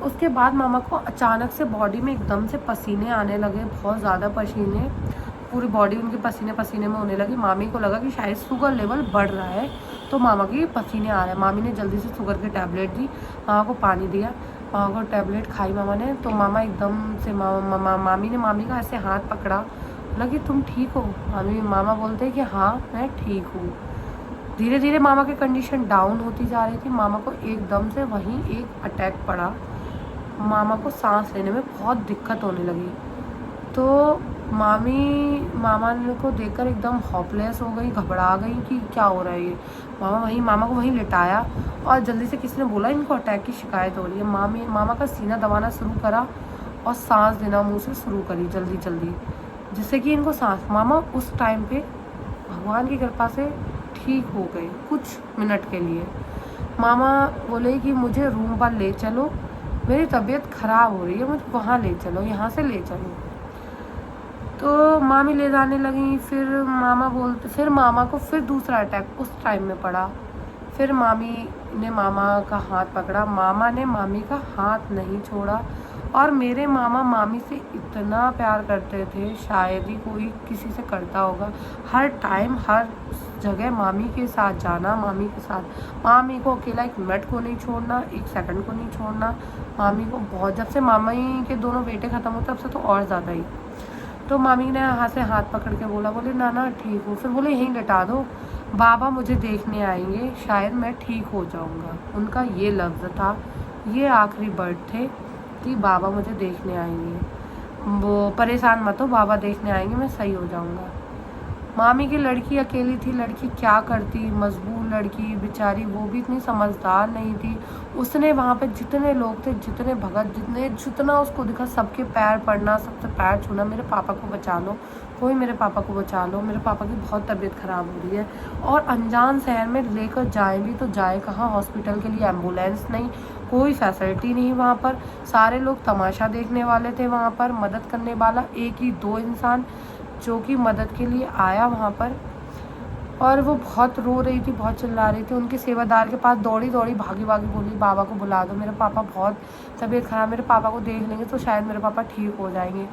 उसके बाद मामा को अचानक से बॉडी में एकदम से पसीने आने लगे, बहुत ज़्यादा पसीने, पूरी बॉडी उनके पसीने पसीने में होने लगी। मामी को लगा कि शायद शुगर लेवल बढ़ रहा है, तो मामा के पसीने आ रहे हैं। मामी ने जल्दी से शुगर की टैबलेट दी, मामा को पानी दिया, मामा को टैबलेट खाई मामा ने। तो मामा एकदम से मामी ने मामी का ऐसे हाथ पकड़ा, बोला कि तुम ठीक हो। मामा बोलते हैं कि हाँ मैं ठीक हूँ। धीरे धीरे मामा की कंडीशन डाउन होती जा रही थी। मामा को एकदम से वहीं एक अटैक पड़ा। मामा को सांस लेने में बहुत दिक्कत होने लगी। तो मामा को देखकर एकदम हॉपलेस हो गई, घबरा गई कि क्या हो रहा है ये। मामा को वहीं लिटाया और जल्दी से किसी ने बोला इनको अटैक की शिकायत हो रही है। मामा का सीना दबाना शुरू करा और सांस देना मुंह से शुरू करी जल्दी जल्दी, जिससे कि इनको सांस। मामा उस टाइम पे भगवान की कृपा से ठीक हो गए कुछ मिनट के लिए। मामा बोले कि मुझे रूम पर ले चलो, मेरी तबीयत ख़राब हो रही है, मुझे वहाँ ले चलो, यहाँ से ले चलो। तो मामी ले जाने लगी। फिर मामा को फिर दूसरा अटैक उस टाइम में पड़ा। फिर मामी ने मामा का हाथ पकड़ा। मामा ने मामी का हाथ नहीं छोड़ा। और मेरे मामा मामी से इतना प्यार करते थे, शायद ही कोई किसी से करता होगा। हर टाइम हर जगह मामी के साथ जाना, मामी के साथ, मामी को अकेला एक मिनट को नहीं छोड़ना, एक सेकंड को नहीं छोड़ना। मामी को बहुत, जब से मामी के दोनों बेटे ख़त्म हुए तब से तो और ज़्यादा ही। तो मामी ने यहाँ से हाथ पकड़ के बोले नाना ठीक हो। फिर बोले यहीं लिटा दो, बाबा मुझे देखने आएंगे, शायद मैं ठीक हो जाऊँगा। उनका ये लफ्ज़ था, ये आखिरी वर्ड थे कि बाबा मुझे देखने आएंगे, वो परेशान मत हो, बाबा देखने आएंगे, मैं सही हो जाऊँगा। मामी की लड़की अकेली थी, लड़की क्या करती, मजबूर लड़की बेचारी, वो भी इतनी समझदार नहीं थी। उसने वहाँ पे जितने लोग थे, जितने भगत, जितना उसको दिखा, सबके पैर पड़ना, सबसे पैर छूना, मेरे पापा को बचा लो, कोई मेरे पापा को बचा लो, मेरे पापा की बहुत तबीयत ख़राब हो रही है। और अनजान शहर में लेकर जाए भी तो जाए कहाँ, हॉस्पिटल के लिए एम्बुलेंस नहीं, कोई फैसिलिटी नहीं वहाँ पर। सारे लोग तमाशा देखने वाले थे वहाँ पर, मदद करने वाला एक ही दो इंसान जो कि मदद के लिए आया वहाँ पर। और वो बहुत रो रही थी, बहुत चिल्ला रही थी। उनके सेवादार के पास दौड़ी भागी बोली बाबा को बुला दो, मेरे पापा बहुत तबीयत ख़राब, मेरे पापा को देख लेंगे तो शायद मेरे पापा ठीक हो जाएंगे।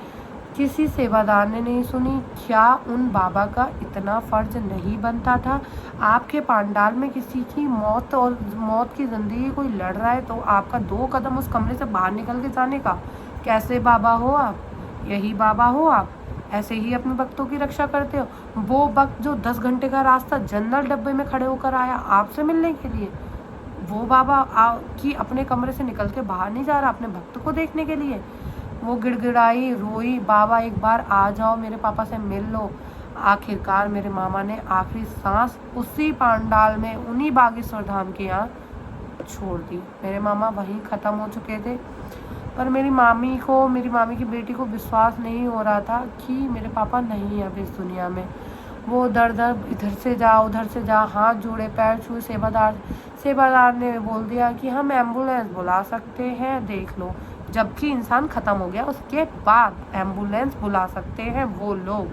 किसी सेवादार ने नहीं सुनी। क्या उन बाबा का इतना फ़र्ज नहीं बनता था? आपके पंडाल में किसी की मौत और मौत की ज़िंदगी कोई लड़ रहा है तो आपका 2 कदम उस कमरे से बाहर निकल के जाने का? कैसे बाबा हो आप? यही बाबा हो आप? ऐसे ही अपने भक्तों की रक्षा करते हो? वो भक्त जो 10 घंटे का रास्ता जनरल डब्बे में खड़े होकर आया आपसे मिलने के लिए, वो बाबा कि अपने कमरे से निकल के बाहर नहीं जा रहा अपने भक्त को देखने के लिए? वो गिड़गिड़ाई, रोई, बाबा एक बार आ जाओ, मेरे पापा से मिल लो। आखिरकार मेरे मामा ने आखिरी सांस उसी पंडाल में, उन्हीं बागेश्वर धाम के यहाँ छोड़ दी। मेरे मामा वहीं ख़त्म हो चुके थे। पर मेरी मामी की बेटी को विश्वास नहीं हो रहा था कि मेरे पापा नहीं है अब इस दुनिया में। वो दर इधर से जा उधर से जा, हाथ जोड़े, पैर छुए। सेवादार ने बोल दिया कि हम एम्बुलेंस बुला सकते हैं, देख लो। जबकि इंसान ख़त्म हो गया, उसके बाद एम्बुलेंस बुला सकते हैं वो लोग।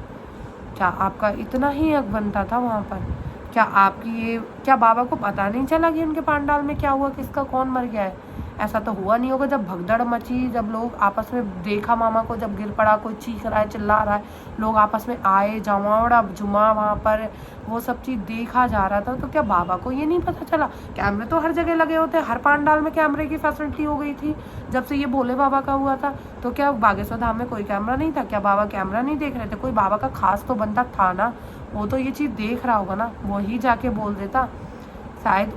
क्या आपका इतना ही हक बनता था वहाँ पर क्या बाबा को पता नहीं चला कि उनके पंडाल में क्या हुआ, किसका कौन मर गया है? ऐसा तो हुआ नहीं होगा। जब भगदड़ मची, जब लोग आपस में देखा मामा को, जब गिर पड़ा, कोई चीख रहा है, चिल्ला रहा है, लोग आपस में आए, जमावड़ा जुमा वहाँ पर, वो सब चीज़ देखा जा रहा था, तो क्या बाबा को ये नहीं पता चला? कैमरे तो हर जगह लगे होते हैं, हर पंडाल में कैमरे की फैसिलिटी हो गई थी जब से ये भोले बाबा का हुआ था। तो क्या बागेश्वर धाम में कोई कैमरा नहीं था? क्या बाबा कैमरा नहीं देख रहे थे? कोई बाबा का खास तो बंदा था ना, वो तो ये चीज़ देख रहा होगा ना, वही जाके बोल देता। शायद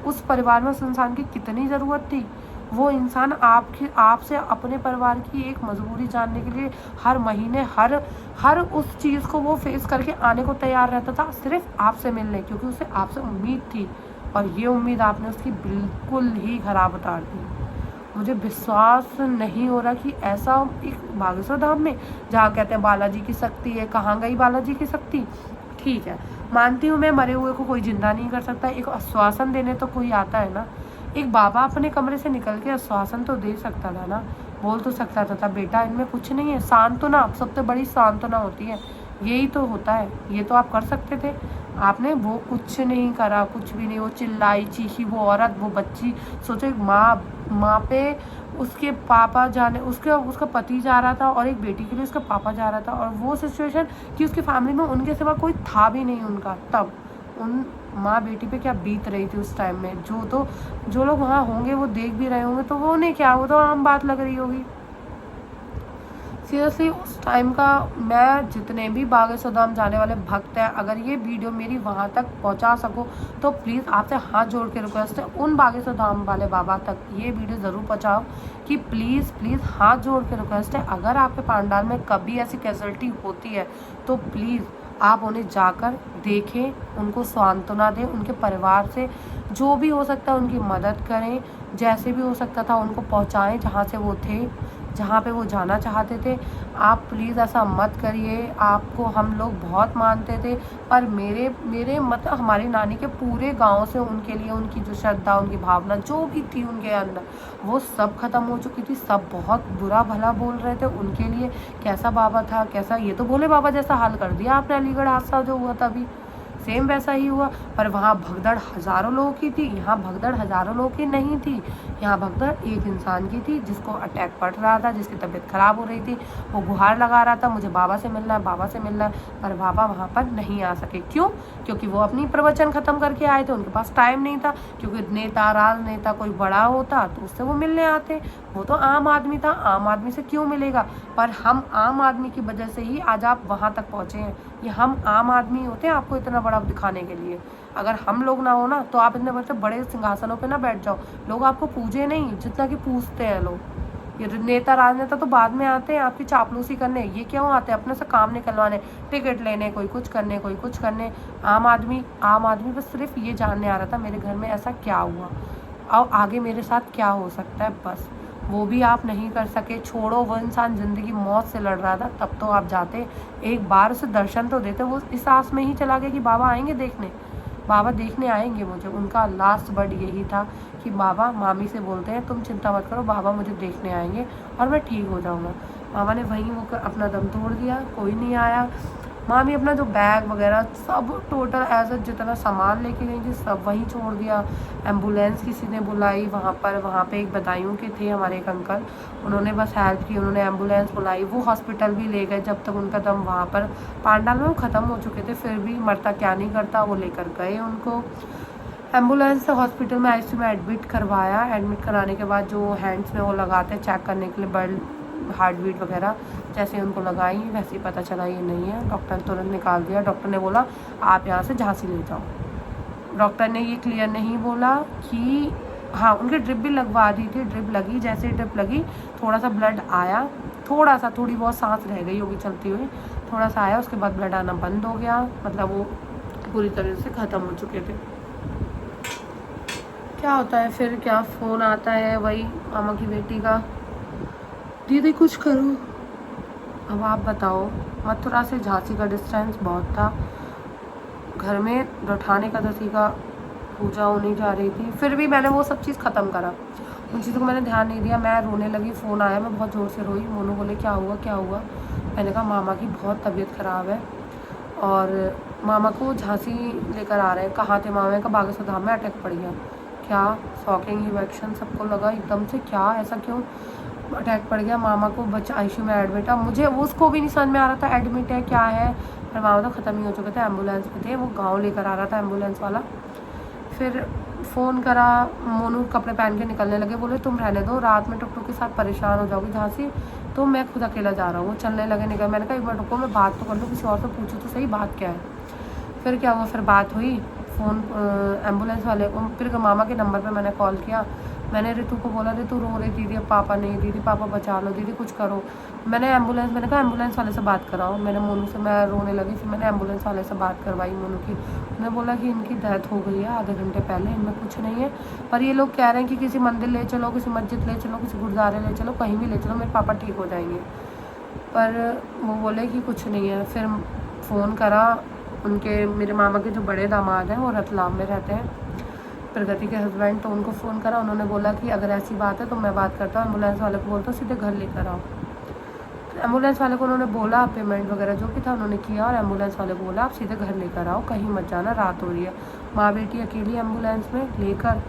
उस परिवार में उस इंसान की कितनी ज़रूरत थी। वो इंसान आपसे अपने परिवार की एक मजबूरी जानने के लिए हर महीने हर उस चीज़ को वो फेस करके आने को तैयार रहता था, सिर्फ आपसे मिलने, क्योंकि उसे आपसे उम्मीद थी। और ये उम्मीद आपने उसकी बिल्कुल ही खराब उतार दी। मुझे विश्वास नहीं हो रहा कि ऐसा एक बागेश्वर धाम में, जहाँ कहते हैं बालाजी की शक्ति है, कहाँ गई बालाजी की शक्ति? ठीक है, मानती हूँ मैं, मरे हुए को कोई जिंदा नहीं कर सकता, एक आश्वासन देने तो कोई आता है ना। एक बाबा अपने कमरे से निकल के आश्वासन तो दे सकता था ना, बोल तो सकता था बेटा इनमें कुछ नहीं है, सांत्वना सबसे बड़ी सांत्वना होती है, यही तो होता है, ये तो आप कर सकते थे। आपने वो कुछ नहीं करा, कुछ भी नहीं। वो चिल्लाई चीखी, वो औरत, वो बच्ची, सोचो एक माँ पे उसके पापा जाने, उसका पति जा रहा था और एक बेटी के लिए उसका पापा जा रहा था, और वो सिचुएशन कि उसकी फैमिली में उनके सिवा कोई था भी नहीं उनका। तब उन माँ बेटी पे क्या बीत रही थी उस टाइम में, जो लोग वहाँ होंगे वो देख भी रहे होंगे, तो वो नहीं, क्या वो तो आम बात लग रही होगी। सीरियसली उस टाइम का, मैं जितने भी बागेश्वर धाम जाने वाले भक्त हैं, अगर ये वीडियो मेरी वहाँ तक पहुँचा सको तो प्लीज़ आपसे हाथ जोड़ के रिक्वेस्ट है, उन बागेश्वर धाम वाले बाबा तक ये वीडियो ज़रूर पहुँचाओ कि प्लीज़ हाथ जोड़ के रिक्वेस्ट है, अगर आपके पंडाल में कभी ऐसी कैजुअलिटी होती है तो प्लीज़ आप उन्हें जाकर देखें, उनको सांत्वना दें, उनके परिवार से जो भी हो सकता है उनकी मदद करें, जैसे भी हो सकता था उनको पहुँचाएँ जहाँ से वो थे, जहाँ पे वो जाना चाहते थे। आप प्लीज़ ऐसा मत करिए। आपको हम लोग बहुत मानते थे, पर मेरे मतलब हमारी नानी के पूरे गांव से उनके लिए उनकी जो श्रद्धा, उनकी भावना जो भी थी उनके अंदर, वो सब खत्म हो चुकी थी। सब बहुत बुरा भला बोल रहे थे उनके लिए, कैसा बाबा था, कैसा, ये तो भोले बाबा जैसा हाल कर दिया आपने। अलीगढ़ हादसा जो हुआ था अभी सेम वैसा ही हुआ, पर वहाँ भगदड़ हज़ारों लोगों की थी, यहाँ भगदड़ हज़ारों लोगों की नहीं थी। यहाँ भगदड़ एक इंसान की थी जिसको अटैक पड़ रहा था, जिसकी तबीयत ख़राब हो रही थी, वो गुहार लगा रहा था मुझे बाबा से मिलना है, बाबा से मिलना है, पर बाबा वहाँ पर नहीं आ सके। क्यों? क्योंकि वो अपनी प्रवचन ख़त्म करके आए थे, उनके पास टाइम नहीं था। क्योंकि नेता, राजनेता कोई बड़ा होता तो उससे वो मिलने आते, वो तो आम आदमी था, आम आदमी से क्यों मिलेगा? पर हम आम आदमी की वजह से ही आज आप वहाँ तक पहुँचे हैं। ये हम आम आदमी होते हैं आपको इतना बड़ा दिखाने के लिए। अगर हम लोग ना हो ना तो आप इतने बड़े सिंहासनों पे ना बैठ जाओ, लोग आपको पूजे नहीं जितना कि पूछते हैं लोग। ये नेता राजनेता तो बाद में आते हैं आपकी चापलूसी करने, ये क्यों आते हैं? अपने से काम निकलवाने, टिकट लेने, कोई कुछ करने, कोई कुछ करने। आम आदमी बस सिर्फ ये जानने आ रहा था मेरे घर में ऐसा क्या हुआ और आगे मेरे साथ क्या हो सकता है, बस। वो भी आप नहीं कर सके। छोड़ो, वो इंसान ज़िंदगी मौत से लड़ रहा था, तब तो आप जाते, एक बार उसे दर्शन तो देते। वो इस आस में ही चला गया कि बाबा आएंगे देखने, बाबा देखने आएंगे मुझे। उनका लास्ट वर्ड यही था कि बाबा, मामी से बोलते हैं तुम चिंता मत करो, बाबा मुझे देखने आएंगे और मैं ठीक हो जाऊँगा। मामा ने वहीं वो अपना दम तोड़ दिया, कोई नहीं आया। मामी अपना जो बैग वगैरह सब टोटल एज जितना सामान लेके गई थी सब वहीं छोड़ दिया। एम्बुलेंस किसी ने बुलाई वहाँ पे एक बदायूं के थे हमारे एक अंकल, उन्होंने बस हेल्प की, उन्होंने एम्बुलेंस बुलाई, वो हॉस्पिटल भी ले गए। जब तक उनका दम वहाँ पर पांडाल में वो ख़त्म हो चुके थे, फिर भी मरता क्या नहीं करता, वो लेकर गए उनको एम्बुलेंस से हॉस्पिटल में, आईसीयू में एडमिट करवाया। एडमिट कराने के बाद जो हैंड्स में वो लगाते हैं चेक करने के लिए ब्लड, हार्ट बीट वगैरह, जैसे उनको लगाई वैसे ही पता चला ये नहीं है। डॉक्टर ने तुरंत निकाल दिया। डॉक्टर ने बोला आप यहाँ से झांसी ले जाओ। डॉक्टर ने ये क्लियर नहीं बोला कि हाँ, उनकी ड्रिप भी लगवा दी थी। ड्रिप लगी, जैसे ड्रिप लगी थोड़ा सा ब्लड आया, थोड़ी बहुत सांस रह गई होगी चलती हुई, थोड़ा सा आया, उसके बाद ब्लड आना बंद हो गया, मतलब वो पूरी तरह से ख़त्म हो चुके थे। क्या होता है फिर, क्या फ़ोन आता है वही मामा की बेटी का, दीदी कुछ करो। अब आप बताओ, मथुरा से झांसी का डिस्टेंस बहुत था, घर में रठान एकादशी का पूजा होने जा रही थी, फिर भी मैंने वो सब चीज़ ख़त्म करा, उन चीज़ों को मैंने ध्यान नहीं दिया। मैं रोने लगी, फ़ोन आया, मैं बहुत ज़ोर से रोई। मोनू बोले क्या हुआ क्या हुआ? मैंने कहा मामा की बहुत तबीयत ख़राब है और मामा को झांसी लेकर आ रहे हैं। कहाँ थे मामा का? बागेश्वर धाम में अटैक पड़ गया। क्या शॉकिंग रिएक्शन सबको लगा एकदम से, क्या ऐसा क्यों अटैक पड़ गया? मामा को बच्चा आईसीयू में एडमिट है। मुझे उसको भी नहीं समझ में आ रहा था एडमिट है क्या है, पर मामा तो ख़त्म ही हो चुके थे, एम्बुलेंस में थे। वो गाँव लेकर आ रहा था एम्बुलेंस वाला। फिर फ़ोन करा, मोनू कपड़े पहन के निकलने लगे, बोले तुम रहने दो, रात में टुकटुक के साथ परेशान हो जाओगी झांसी, तो मैं खुद अकेला जा रहा हूँ। वो चलने लगे निकल। मैंने कहा एक बार रुको, मैं बात तो कर लूँ, किसी और से पूछूँ तो सही बात क्या है। फिर क्या हुआ, फिर बात हुई, फ़ोन एम्बुलेंस वाले को, फिर मामा के नंबर पे मैंने कॉल किया। मैंने रितु को बोला, रितु रो रही दीदी, अब पापा नहीं, दीदी पापा बचा लो, दीदी कुछ करो। मैंने कहा एम्बुलेंस वाले से बात कराओ। मैंने मोनू से, मैं रोने लगी, फिर मैंने एम्बुलेंस वाले से बात करवाई मोनू की। उन्होंने बोला कि इनकी डेथ हो गई है आधे घंटे पहले, इनमें कुछ नहीं है, पर ये लोग कह रहे हैं कि किसी मंदिर ले चलो, किसी मस्जिद ले चलो, किसी गुरुद्वारे ले चलो, कहीं भी ले चलो, मेरे पापा ठीक हो जाएंगे। पर वो बोले कि कुछ नहीं है। फिर फ़ोन करा उनके, मेरे मामा के जो बड़े दामाद हैं वो रतलाम में रहते हैं, प्रगति के हस्बैंड, तो उनको फ़ोन करा। उन्होंने बोला कि अगर ऐसी बात है तो मैं बात करता हूँ, एम्बुलेंस वाले को बोलता हूँ सीधे घर लेकर आओ। एम्बुलेंस वाले को उन्होंने बोला, पेमेंट वगैरह जो भी था उन्होंने किया, और एम्बुलेंस वाले को बोला आप सीधे घर लेकर आओ, कहीं मत जाना, रात हो रही है। माँ बेटी अकेली एम्बुलेंस में लेकर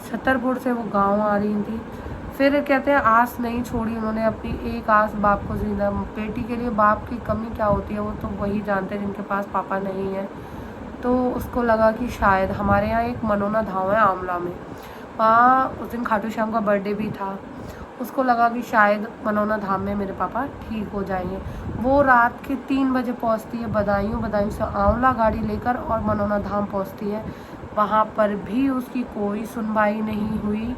छतरपुर से वो गाँव आ रही थी। फिर कहते हैं आस नहीं छोड़ी उन्होंने अपनी, एक आस बाप को जिंदा, बेटी के लिए बाप की कमी क्या होती है वो तो वही जानते हैं जिनके पास पापा नहीं है। तो उसको लगा कि शायद, हमारे यहाँ एक मनोना धाम है आमला में, वहाँ उस दिन खाटू श्याम का बर्थडे भी था, उसको लगा कि शायद मनोना धाम में मेरे पापा ठीक हो जाएंगे। वो रात के 3 बजे पहुँचती है, बदायूं से आंवला गाड़ी लेकर और मनोना धाम पहुँचती है। वहाँ पर भी उसकी कोई सुनवाई नहीं हुई।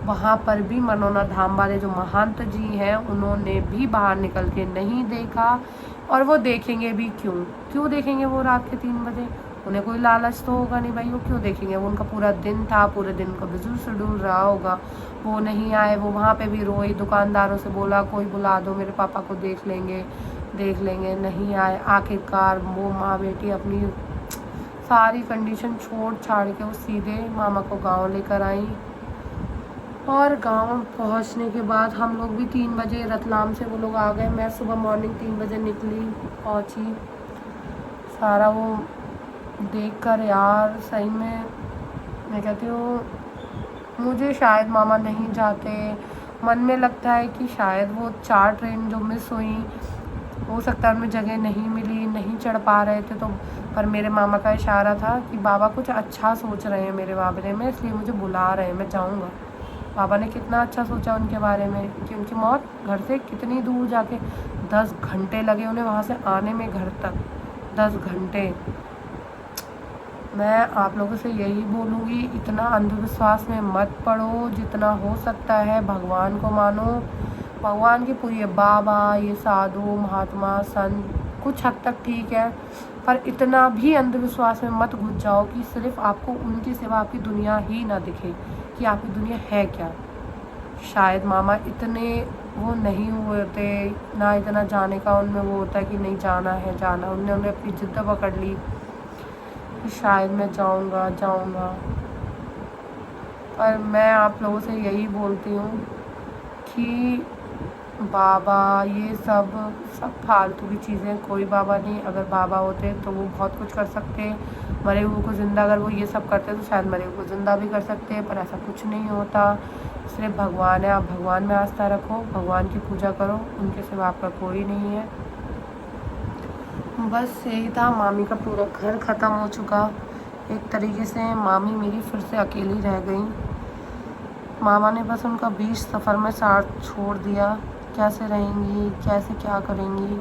वहाँ पर भी मनोना धाम वाले जो महंत जी हैं उन्होंने भी बाहर निकल के नहीं देखा, और वो देखेंगे भी क्यों देखेंगे वो रात के 3 बजे? उन्हें कोई लालच तो होगा नहीं भाई, वो क्यों देखेंगे? वो उनका पूरा दिन था, पूरे दिन का बिजी शेड्यूल रहा होगा, वो नहीं आए। वो वहाँ पे भी रोई, दुकानदारों से बोला कोई बुला दो, मेरे पापा को देख लेंगे, नहीं आए। आखिरकार वो माँ बेटी अपनी सारी कंडीशन छोड़ छाड़ के वो सीधे मामा को गाँव लेकर आई। और गांव पहुंचने के बाद हम लोग भी 3 बजे रतलाम से वो लोग आ गए। मैं सुबह मॉर्निंग 3 बजे निकली, पहुंची। सारा वो देखकर यार सही में मैं कहती हूँ, मुझे शायद मामा नहीं जाते। मन में लगता है कि शायद वो 4 ट्रेन जो मिस हुई, हो सकता है उनमें जगह नहीं मिली, नहीं चढ़ पा रहे थे। तो पर मेरे मामा का इशारा था कि बाबा कुछ अच्छा सोच रहे हैं मेरे बाबरे में, इसलिए मुझे बुला रहे हैं, मैं जाऊँगा। बाबा ने कितना अच्छा सोचा उनके बारे में कि उनकी मौत घर से कितनी दूर जाके 10 घंटे लगे उन्हें वहाँ से आने में, घर तक 10 घंटे। मैं आप लोगों से यही बोलूँगी, इतना अंधविश्वास में मत पड़ो, जितना हो सकता है भगवान को मानो। भगवान की पूरी, बाबा, ये साधु महात्मा संत कुछ हद तक ठीक है, पर इतना भी अंधविश्वास में मत घुस जाओ कि सिर्फ आपको उनकी सिवा आपकी दुनिया ही ना दिखे कि आपकी दुनिया है क्या। शायद मामा इतने वो नहीं हुए थे ना, इतना जाने का उनमें वो होता है कि नहीं जाना है जाना। उन्होंने अपनी जिद्द पकड़ ली कि शायद मैं जाऊंगा। पर मैं आप लोगों से यही बोलती हूँ कि बाबा ये सब फालतू की चीज़ें, कोई बाबा नहीं। अगर बाबा होते तो वो बहुत कुछ कर सकते, मरे हुए को ज़िंदा, अगर वो ये सब करते तो शायद मरे हुए को ज़िंदा भी कर सकते, पर ऐसा कुछ नहीं होता। सिर्फ भगवान है, आप भगवान में आस्था रखो, भगवान की पूजा करो, उनके सिवा आपका कोई नहीं है। बस यही था। मामी का पूरा घर ख़त्म हो चुका एक तरीके से। मामी मेरी फिर से अकेली रह गई। मामा ने बस उनका 20 सफ़र में साथ छोड़ दिया। कैसे रहेंगी, कैसे क्या करेंगी,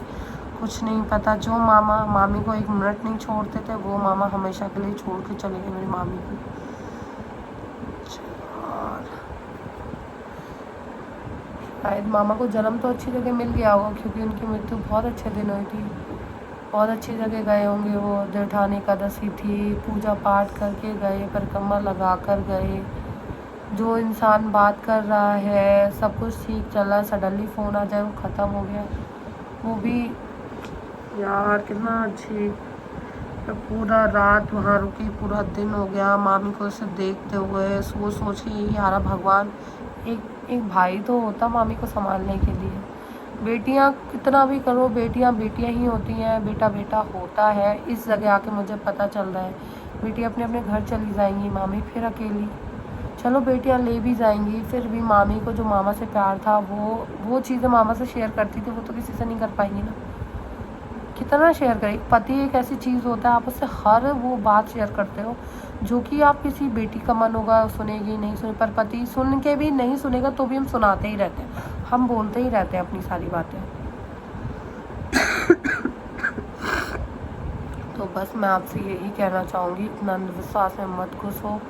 कुछ नहीं पता। जो मामा मामी को 1 मिनट नहीं छोड़ते थे, वो मामा हमेशा के लिए छोड़ के चले गए मेरी मामी को। और शायद मामा को जन्म तो अच्छी जगह मिल गया होगा, क्योंकि उनकी मृत्यु बहुत अच्छे दिन हुई थी, बहुत अच्छी जगह गए होंगे। वो जेठानी एकादशी थी, पूजा पाठ करके गए, परिक्रमा लगा कर गए। जो इंसान बात कर रहा है, सब कुछ ठीक चल रहा है, सडनली फ़ोन आ जाए वो ख़त्म हो गया, वो भी यार कितना अच्छी। तो पूरा रात वहाँ रुकी, पूरा दिन हो गया मामी को इसे देखते हुए। सोच के यार भगवान, एक भाई तो होता मामी को संभालने के लिए, बेटियां कितना भी करो, बेटियां बेटियां ही होती हैं, बेटा बेटा होता है। इस जगह आके मुझे पता चल रहा है बेटी अपने अपने घर चली जाएंगी, मामी फिर अकेली। चलो बेटियां ले भी जाएंगी, फिर भी मामी को जो मामा से प्यार था वो चीज़ें मामा से शेयर करती थी, वो तो किसी से नहीं कर पाएंगी ना। कितना शेयर करें। पति एक ऐसी चीज़ होता है, आप उससे हर वो बात शेयर करते हो जो कि आप किसी बेटी का मन होगा सुनेगी नहीं सुने, पर पति सुन के भी नहीं सुनेगा तो भी हम सुनाते ही रहते हैं, हम बोलते ही रहते हैं अपनी सारी बातें। तो बस मैं आपसे यही कहना चाहूँगी, इतना विश्वास में मत घुसो।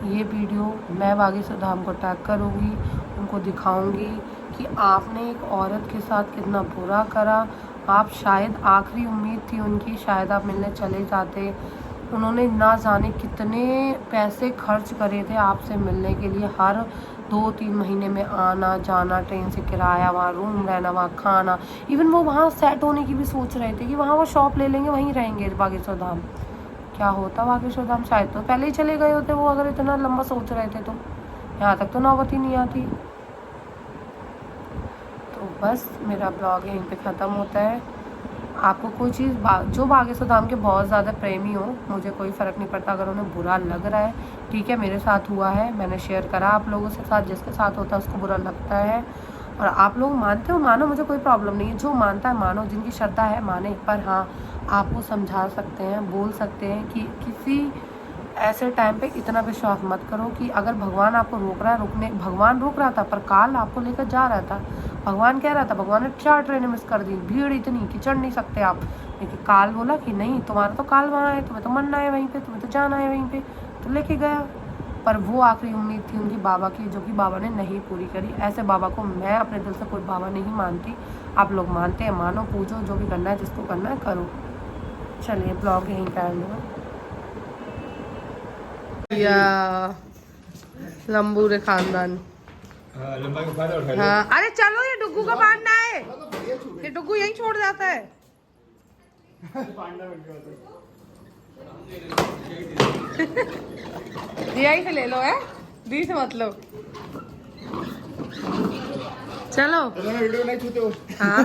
ये वीडियो मैं बागेश्वर धाम को टैग करूँगी, उनको दिखाऊँगी कि आपने एक औरत के साथ कितना बुरा करा। आप शायद आखिरी उम्मीद थी उनकी, शायद आप मिलने चले जाते। उन्होंने ना जाने कितने पैसे खर्च करे थे आपसे मिलने के लिए, हर 2-3 महीने में आना जाना, ट्रेन से किराया, वहाँ रूम रहना, वहाँ खाना। इवन वो वहाँ सेट होने की भी सोच रहे थे कि वहाँ वो शॉप ले लेंगे, वहीं रहेंगे बागेश्वर धाम। क्या होता बागेश्वर धाम, शायद तो पहले ही चले गए होते वो, अगर इतना लंबा सोच रहे थे तो। यहाँ तक तो नौबत ही नहीं आती। तो बस मेरा ब्लॉग यहीं पे ख़त्म होता है। आपको कोई चीज़ जो बागेश्वर धाम के बहुत ज़्यादा प्रेमी हो, मुझे कोई फ़र्क नहीं पड़ता अगर उन्हें बुरा लग रहा है, ठीक है, मेरे साथ हुआ है, मैंने शेयर करा आप लोगों के साथ। जिसके साथ होता है उसको बुरा लगता है, और आप लोग मानते हो मानो, मुझे कोई प्रॉब्लम नहीं है। जो मानता है मानो, जिनकी श्रद्धा है माने। पर हाँ, आपको समझा सकते हैं, बोल सकते हैं कि किसी ऐसे टाइम पे इतना विश्वास मत करो कि अगर भगवान आपको रोक रहा है, रुकने भगवान रोक रहा था पर काल आपको लेकर जा रहा था। भगवान कह रहा था, भगवान ने 4 ट्रेनें मिस कर दी, भीड़ इतनी कि चढ़ नहीं सकते आप, लेकिन काल बोला कि नहीं, तुम्हारा तो काल वहाँ है, तुम्हें तो मरना है वहीं पे, तुम्हें तो जाना है वहीं पे, तो लेके गया। पर वो आखिरी उम्मीद थी उनकी बाबा की, जो कि बाबा ने नहीं पूरी करी। ऐसे बाबा को मैं अपने दिल से कोई बाबा नहीं मानती। आप लोग मानते हैं मानो, पूजो, जो भी करना है, जिसको करना है करो। चलिए ब्लॉग यहीं कर लूँगा। या लंबू रे खानदान। हाँ, अरे चलो, ये डुग्गू का पांडा है, ये डुग्गू यहीं छोड़ जाता है। यहीं से ले लो, है बीच मत लो। चलो हाँ।